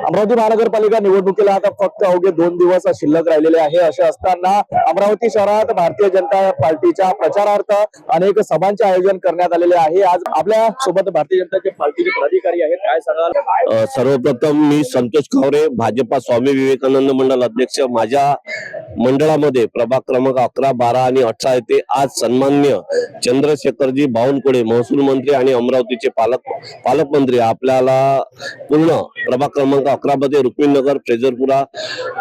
अमरावती महानगरपालिका निवडणुकीला आता फक्त अवघे 2 दिवस शिल्लक राहिलेले आहे। असे असताना अमरावती शहरात भारतीय जनता पार्टीच्या प्रचारार्थ अनेक सभांचे आयोजन करण्यात आलेले आहे। आज आपल्या सोबत भारतीय जनता पार्टीचे पदाधिकारी आहेत, काय सांगाल? सर्वप्रथम मी संतोष खवरे, भाजपा स्वामी विवेकानंद मंडल अध्यक्ष। माझ्या मंडळामध्ये प्रभाग क्रमांक 11, 12 आणि 18 येथे आज सन्मान्य चंद्रशेखरजी बावनकुळे महसूल मंत्री आणि अमरावतीचे पालकमंत्री आपल्याला पूर्ण प्रभाग क्रमांक 11 मध्ये रुक्मिणीनगर, फ्रेजरपुरा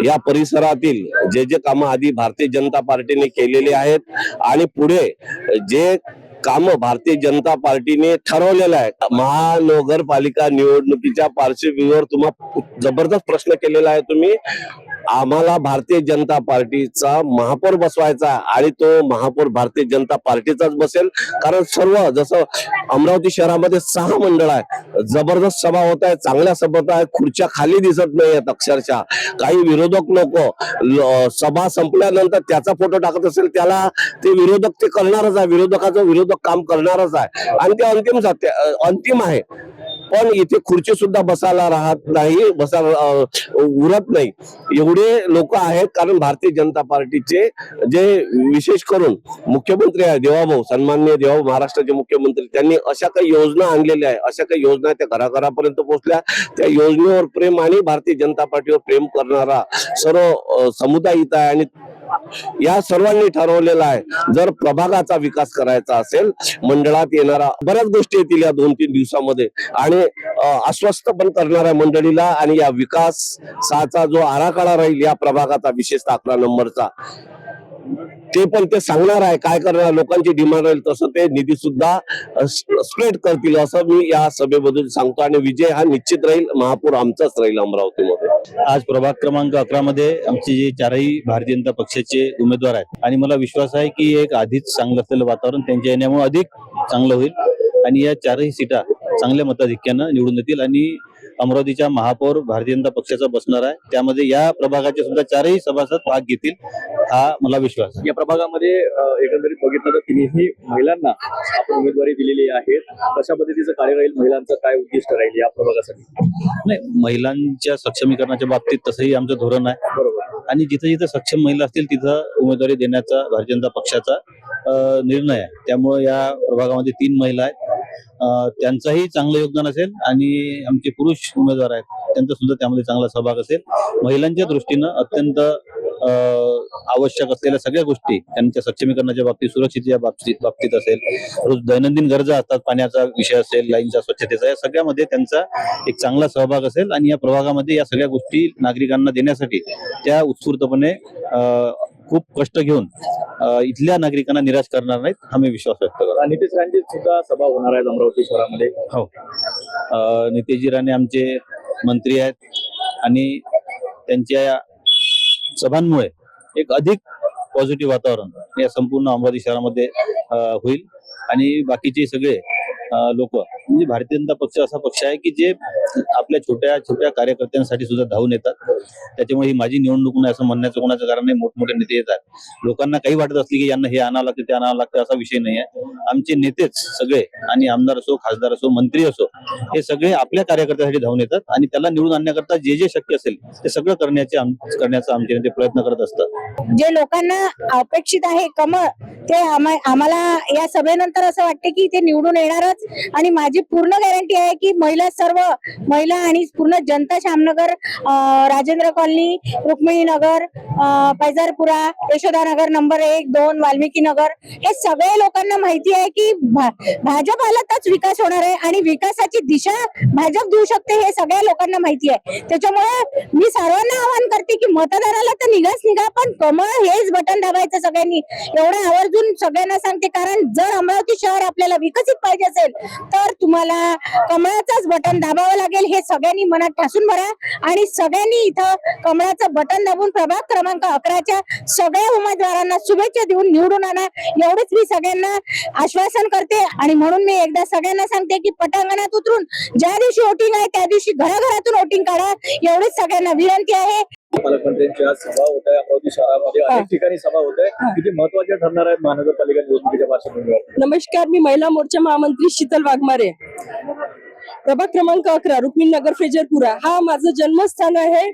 या परिसरातील जे काम आधी भारतीय जनता पार्टीने केलेले आहेत आणि पुढे जे काम भारतीय जनता पार्टीने ठरवलेलं आहे, महानगरपालिका निवडणुकीच्या पार्श्वभूमीवर तुम्हाला जबरदस्त प्रश्न केलेला आहे तुम्ही। आम्हाला भारतीय जनता पार्टीचा महापौर बसवायचा आणि तो महापौर भारतीय जनता पार्टीचाच बसेल। कारण सर्व जसं अमरावती शहरामध्ये 6 मंडळ आहे, जबरदस्त सभा होत आहे, चांगल्या सभा होत आहे, खुर्च्या खाली दिसत नाहीयेत अक्षरशः। काही विरोधक लोक सभा संपल्यानंतर त्याचा फोटो टाकत असेल, त्याला ते विरोधक ते करणारच आहे, विरोधकाचं विरोधक काम करणारच आहे आणि ते अंतिम आहे। पण इथे खुर्ची सुद्धा बसायला राहत नाही, बसायला उरत नाही, एवढे लोक आहेत। कारण भारतीय जनता पार्टीचे जे विशेष करून मुख्यमंत्री आहे देवाभाऊ, सन्माननीय देवाभाऊ महाराष्ट्राचे मुख्यमंत्री, त्यांनी अशा काही योजना आणलेल्या आहे, अशा काही योजना त्या घराघरापर्यंत पोहोचल्या। त्या योजनेवर प्रेम आणि भारतीय जनता पार्टीवर प्रेम करणारा सर्व समुदाय इथं आहे आणि या सर्वांनी ठरवलेलं आहे, जर प्रभागाचा विकास करायचा असेल, मंडळात येणारा बऱ्याच गोष्टी येतील या 2-3 दिवसामध्ये आणि आश्वस्त पण करणार आहे मंडळीला। आणि या विकासाचा जो आराखडा राहील या प्रभागाचा, विशेषतः 11 नंबरचा, ते पण ते सांगणार आहे, काय करणार लोकांची डिमांड राहील तसं ते निधी सुद्धा स्प्रेड करतील, असं मी या सभेमधून सांगतो। आणि विजय हा निश्चित राहील, महापौर आमचाच राहील अमरावतीमध्ये। आज प्रभाग क्रमांक 11 मध्ये आमचे जे 4ही भारतीय जनता पक्षाचे उमेदवार आहेत आणि मला विश्वास आहे की एक आधीच चांगलं असलेलं वातावरण त्यांच्या येण्यामुळे अधिक चांगलं होईल आणि या 4ही सीटा चांगल्या मताधिक्यानं निवडून येतील आणि अमरावतीच्या महापौर भारतीय जनता पक्षाचा बसणार आहे। त्यामध्ये या प्रभागाचे सुद्धा 4ही सभासद भाग घेतील, हा मला विश्वास आहे। या प्रभागामध्ये एकंदरीत बघितलं तर तिन्ही महिलांना आपण उमेदवारी दिलेली आहे, कशा पद्धतीचं कार्य राहील, महिलांचं काय उद्दिष्ट राहील या प्रभागासाठी? नाही, महिलांच्या सक्षमीकरणाच्या बाबतीत तसंही आमचं धोरण आहे, बरोबर, आणि जिथे जिथे सक्षम महिला असतील तिथं उमेदवारी देण्याचा भारतीय जनता पक्षाचा निर्णय आहे। त्यामुळे या प्रभागामध्ये 3 महिला आहेत, त्यांचंही चांगलं योगदान असेल आणि आमचे पुरुष उमेदवार आहेत त्यांचा सुद्धा त्यामध्ये चांगला सहभाग असेल। महिलांच्या दृष्टीनं अत्यंत आवश्यक असलेल्या सगळ्या गोष्टी त्यांच्या सक्षमीकरणाच्या बाबतीत, सुरक्षिततेच्या बाबतीत असेल, रोज दैनंदिन गरजा असतात, पाण्याचा विषय असेल, लाईनच्या स्वच्छतेचा, या सगळ्यामध्ये त्यांचा एक चांगला सहभाग असेल आणि या प्रभागामध्ये या सगळ्या गोष्टी नागरिकांना देण्यासाठी त्या उत्स्फूर्तपणे खूप कष्ट घेऊन इथल्या नागरिकांना निराश करणार नाहीत, हा मी विश्वास व्यक्त करतो। नितेश राणे सुद्धा सभा होणार आहेत अमरावती शहरामध्ये। हो, नितेशजी राणे आमचे मंत्री आहेत आणि त्यांच्या सभांमुळे एक अधिक पॉझिटिव्ह वातावरण या संपूर्ण अमरावती शहरामध्ये होईल आणि बाकीचे सगळे लोक, म्हणजे भारतीय जनता पक्ष असा पक्ष आहे की जे आपल्या छोट्या छोट्या कार्यकर्त्यांसाठी सुद्धा धावून येतात। त्याच्यामुळे ही माझी निवडणूक नाही असं म्हणण्याचं कोणाचं कारण नाही। मोठमोठे नेते येतात, लोकांना काही वाटत असली की यांना हे आणावं लागतं, ते आणावं लागतं, असा विषय नाही आहे। आमचे नेतेच सगळे, आणि आमदार असो, खासदार असो, मंत्री असो, हे सगळे आपल्या कार्यकर्त्यासाठी धावून येतात आणि त्याला निवडून आणण्याकरता जे जे शक्य असेल ते सगळं करण्याचा आमचे नेते प्रयत्न करत असतात। जे लोकांना अपेक्षित आहे कमळ, ते आम्हाला या सभेनंतर असं वाटते की ते निवडून येणारच आणि माझी पूर्ण गॅरंटी आहे की सर्व महिला आणि पूर्ण जनता, श्यामनगर, राजेंद्र कॉलनी, रुक्मिणीनगर, पैजारपुरा, यशोदानगर नंबर 1, 2, वाल्मिकी नगर, हे सगळे लोकांना माहिती आहे की भाजप आला तरच विकास होणार आहे आणि विकासाची दिशा भाजप देऊ शकते, हे सगळ्या लोकांना माहिती आहे। त्याच्यामुळे मी सर्वांना आवाहन करते की मतदाराला तर निघा, पण कमळ हेच बटन दाबायचं सगळ्यांनी, एवढं आवर्जून सगळ्यांना सांगते। कारण जर अमरावती शहर आपल्याला विकसित पाहिजे असेल तर तुम्हाला कमळाचंच बटन दाबावं लागेल, हे सगळ्यांनी मनात ठासून भरा आणि सगळ्यांनी इथं कमळाचं बटन दाबून प्रभाग क्रमांक 11च्या सगळ्या उमेदवारांना शुभेच्छा देऊन निवडून आणा, एवढंच मी सगळ्यांना आश्वासन करते। आणि म्हणून मी एकदा सगळ्यांना सांगते की पटांगणात उतरून ज्या दिवशी वोटिंग आहे त्या दिवशी घराघरातून वोटिंग काढा, एवढीच सगळ्यांना विनंती आहे। पालकमंत्र्यांची आज सभा होत आहे अमरावती शहरामध्ये, अनेक ठिकाणी सभा होत आहे, किती महत्त्वाच्या ठरणार आहेत महानगरपालिका निवडणुकीच्या पार्श्वभूमीवर? नमस्कार, मी महिला मोर्चा महामंत्री शीतल वाघमारे। प्रभाग क्रमांक 11 रुक्मिणी नगर फेजरपुरा हा माझं जन्मस्थान आहे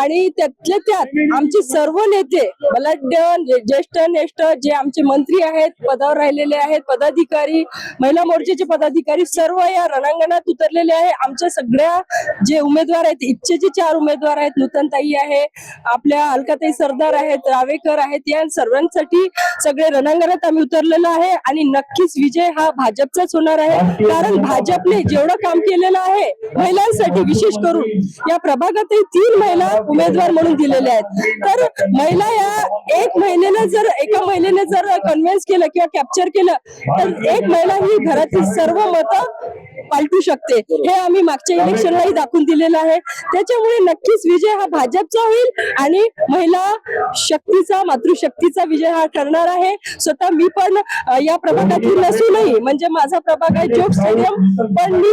आणि त्यातल्या त्यात आमचे सर्व नेते बलाढ्य ज्येष्ठ नेष्ठ जे आमचे मंत्री आहेत, पदावर राहिलेले आहेत, पदाधिकारी, महिला मोर्चाचे पदाधिकारी सर्व या रणांगणात उतरलेले आहे. आमच्या सगळ्या जे उमेदवार आहेत, इच्छेचे 4 उमेदवार आहेत, नूतनताई आहे, आपल्या अलकाताई सरदार आहेत, रावेकर आहेत, या सर्वांसाठी सगळे रणांगणात आम्ही उतरलेलो आहे आणि नक्कीच विजय हा भाजपचाच होणार आहे. कारण भाजपने जेवढं काम केलेलं आहे महिलांसाठी, विशेष करून या प्रभागातही 3 महिला उमेदवार म्हणून दिलेल्या आहेत. तर महिला या एका महिलेने जर कन्व्हिन्स केलं किंवा कॅप्चर केलं तर एक महिला ही घरातील सर्व मतं पालटू शकते. हे आम्ही मागच्या इलेक्शनलाही दाखवून दिलेलं आहे. त्याच्यामुळे नक्कीच विजय हा भाजपचा होईल आणि महिला शक्तीचा, मातृशक्तीचा विजय हा ठरणार आहे. स्वतः मी पण या प्रभागातील नसूनही, म्हणजे माझा प्रभाग आहे जोग स्टेडियम, पण मी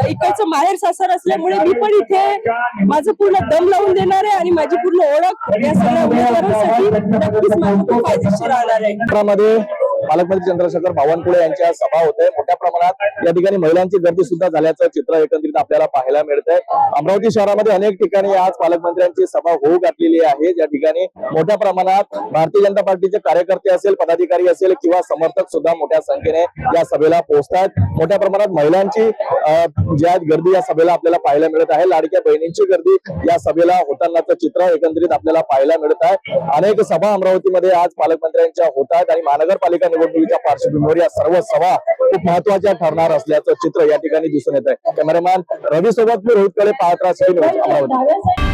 इकडचं माहेर सासर असल्यामुळे मी पण इथे माझं पूर्ण दम लावून देणार आहे आणि माझी पूर्ण ओळख या सगळ्या उमेदवारांसाठी नक्कीच माझं खूप फायदेशीर राहणार आहे. मध्ये पालकमंत्री चंद्रशेखर बावनकुळे यांच्या सभा होते. मोठ्या प्रमाणात या ठिकाणी महिलांची गर्दी सुद्धा झाल्याचं चित्र एकंदरीत आपल्याला पाहायला मिळतंय. अमरावती शहरामध्ये अनेक ठिकाणी आज पालकमंत्र्यांची सभा होऊ घातलेली आहे, ज्या ठिकाणी मोठ्या प्रमाणात भारतीय जनता पार्टीचे कार्यकर्ते असेल, पदाधिकारी असेल किंवा समर्थक सुद्धा मोठ्या संख्येने या सभेला पोहोचतात. मोठ्या प्रमाणात महिलांची ज्या गर्दी या सभेला आपल्याला पाहायला मिळत आहे. लाडक्या बहिणींची गर्दी या सभेला होतानाचं चित्र एकंदरीत आपल्याला पाहायला मिळत आहे. अनेक सभा अमरावतीमध्ये आज पालकमंत्र्यांच्या होत आहेत आणि महानगरपालिका निवडणुकीच्या पार्श्वभूमीवर या सर्व सभा खूप महत्वाच्या ठरणार असल्याचं चित्र या ठिकाणी दिसून येत आहे. कॅमेरामॅन रवी सोबत मी रोहित कळे, पाहत राहा अमरावती.